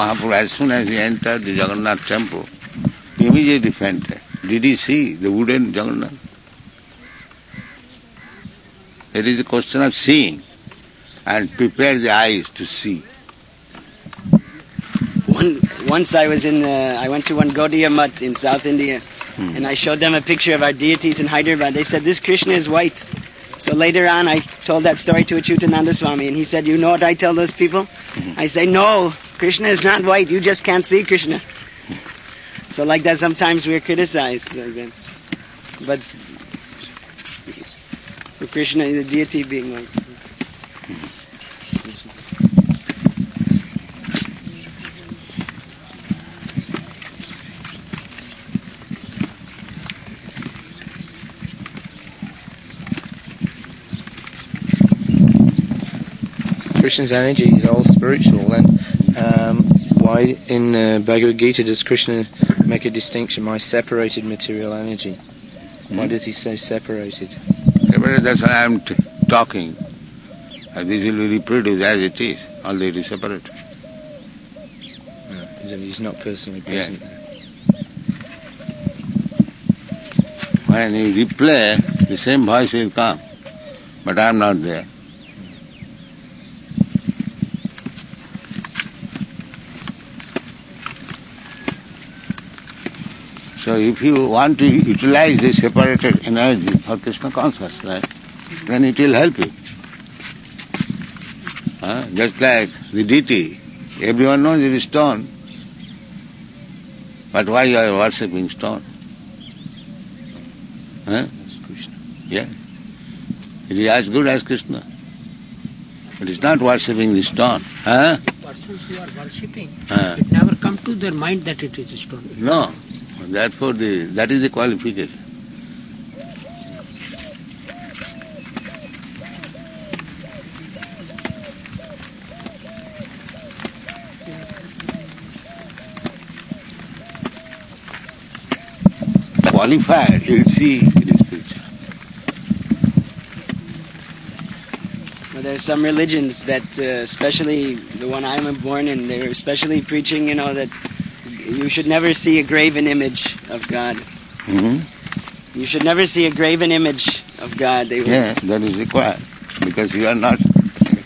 Mahaprabhu, as soon as he entered the Jagannath temple, he immediately fainted. Did he see the wooden Jagannath? It is a question of seeing and prepare the eyes to see. Once I went to one Gaudiya Mutt in South India, and I showed them a picture of our deities in Hyderabad. They said, this Krishna is white. So later on I told that story to Achyutananda Swami, and he said, you know what I tell those people? I say, no, Krishna is not white, you just can't see Krishna. So like that sometimes we're criticized. But for Krishna, the deity being white. Krishna's energy is all spiritual, then why in Bhagavad Gita does Krishna make a distinction by separated material energy? Why does he say separated? That's why I am talking. And this will be reproduced as it is, although it is separate. He's not personally present there. When you replay, the same voice will come, but I am not there. So if you want to utilize the separated energy for Krishna consciousness, then it will help you. Just like the deity, everyone knows it is stone. But why you are worshipping stone? That's Krishna. Yeah. It is as good as Krishna. It is not worshipping the stone. Persons who are worshipping, it never comes to their mind that it is a stone. No. Therefore, that is the qualification. Qualified, you will see it is spiritual. Well, there are some religions that, especially the one I'm born in, they're especially preaching, that you should never see a graven image of God. Mm-hmm. You should never see a graven image of God. Yeah, that is required, because you are not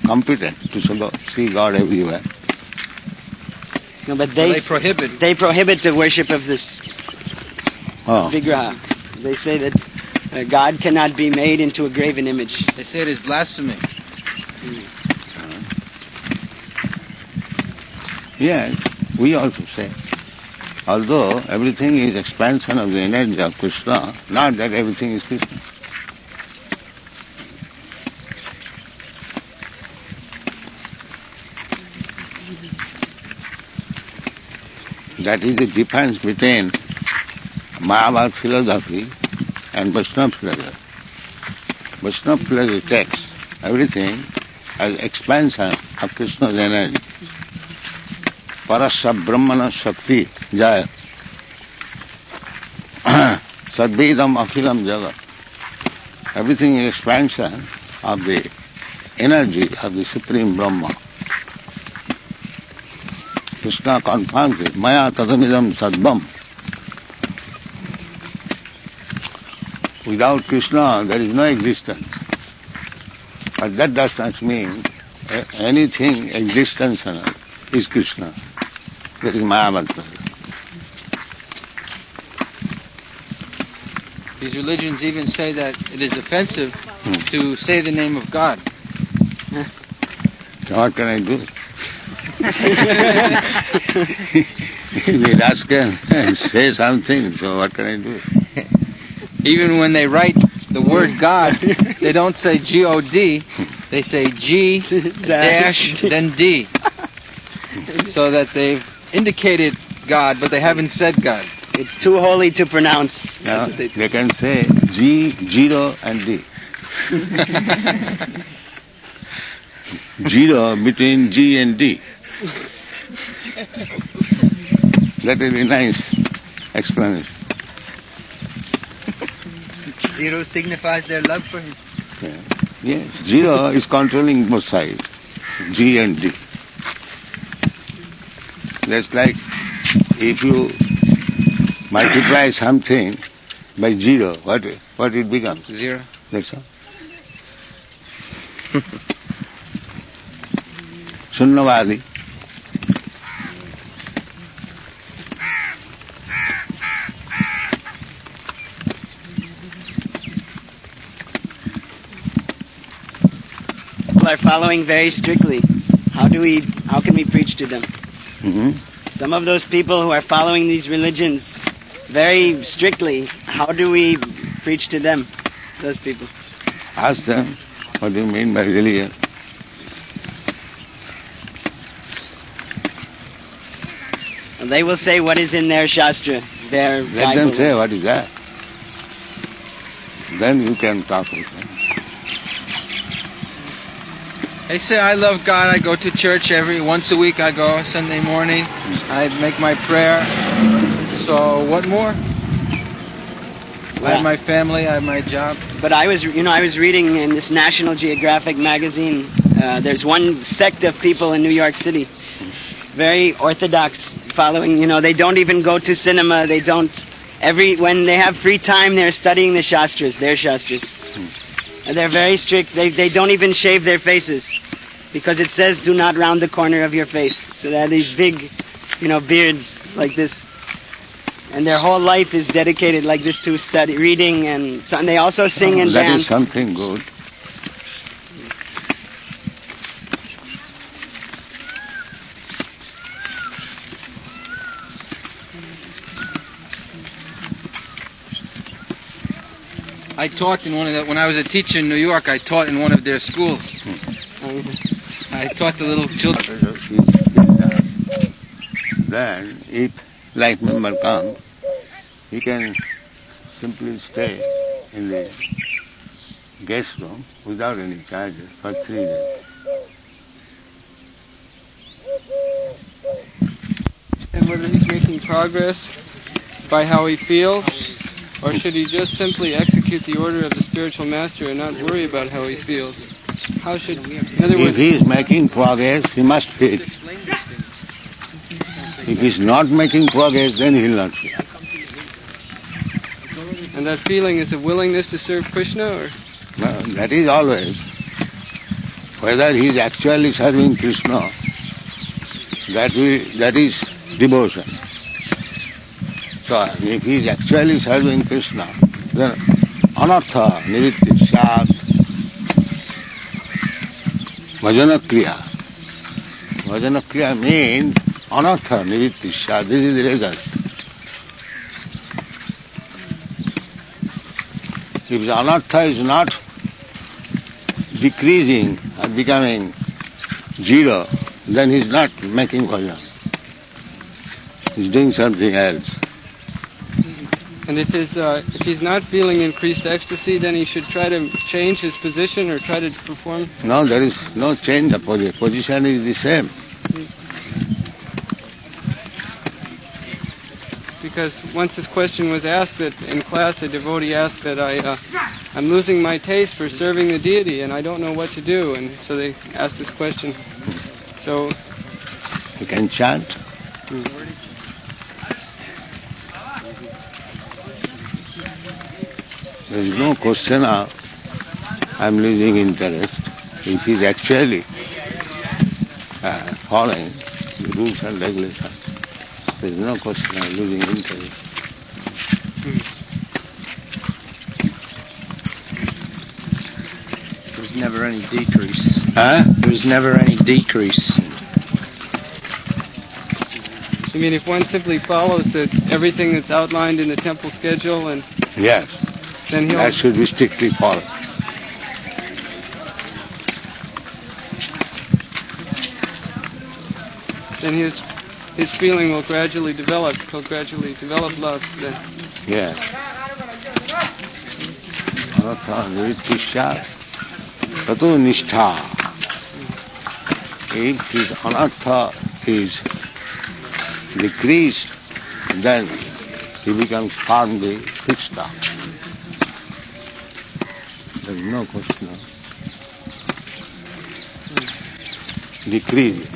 competent to see God everywhere. No, but they prohibit the worship of this vigraha. They say that God cannot be made into a graven image. They say it is blasphemy. Yes, we also say. Although everything is expansion of the energy of Krishna, not that everything is Krishna. That is the difference between Mayavad philosophy and Vaishnava philosophy. Vaishnava philosophy takes everything as expansion of Krishna's energy. Parasya Brahmana Shakti Jaya Sadvedam Akhilam Jagat. Everything is expansion of the energy of the Supreme Brahma. Krishna confirms it. Maya tadamidam sadvam. Without Krishna there is no existence. But that does not mean anything existence is Krishna. That is Mayavad. These religions even say that it is offensive to say the name of God. So what can I do? They ask and say something, so what can I do? Even when they write the word God, they don't say G-O-D, they say G dash then D. So that they've indicated God, but they haven't said God. It's too holy to pronounce. No, they can say G, 0 and D. 0 between G and D. That is a nice explanation. 0 signifies their love for him. Yes, 0 is controlling both sides, G and D. That's like if you multiply something by 0, what it becomes? 0. That's all. Sunnavadi. People are following very strictly. How can we preach to them? Mm-hmm. Some of those people who are following these religions very strictly, how do we preach to them, those people? Ask them, what do you mean by religion? And they will say what is in their Shastra, their Bible. Let them say what is that. Then you can talk with them. They say, I love God, I go to church once a week, I go Sunday morning, I make my prayer. So what more? I have my family, I have my job. But I was reading in this National Geographic magazine, there's one sect of people in New York City, very orthodox, following, they don't even go to cinema, when they have free time, they're studying the Shastras, their Shastras. And they're very strict. They don't even shave their faces because it says do not round the corner of your face. So they have these big, beards like this. And their whole life is dedicated like this to reading and they also sing and dance. That is something good. I taught in when I was a teacher in New York, I taught in one of their schools. I taught the little children. Then, if like member comes, he can simply stay in the guest room without any charges for 3 days. And whether he's making progress by how he feels, or should he just simply execute the order of the spiritual master and not worry about how he feels? In other words, if he is making progress, he must feel. If he is not making progress, then he will not feel. And that feeling is a willingness to serve Krishna, or? No, that is always. Whether he is actually serving Krishna, that is devotion. So, if he is actually serving Krishna, then anartha, nivritti, sat, bhajana kriya. Bhajana kriya means anartha, nivritti, sat. This is the result. If the anartha is not decreasing and becoming 0, then he is not making bhajan. He is doing something else. And if he's not feeling increased ecstasy, then he should try to change his position or try to perform. No, there is no change of position. Position is the same. Because once this question was asked that in class, a devotee asked that I'm losing my taste for serving the deity and I don't know what to do, and so they asked this question. So You can chant. There is no question of I'm losing interest. If he is actually following the rules and regulations, there is no question of losing interest. There's never any decrease. Huh? There's never any decrease. I mean, if one simply follows everything that's outlined in the temple schedule, and Yes. then he'll... That should be strictly followed. then his feeling will gradually develop. He'll gradually develop love then. Yes. Anartha nivrittisya tato nishtha. If his anartha is decreased, then he becomes firmly fixed up. There is no question of decreasing.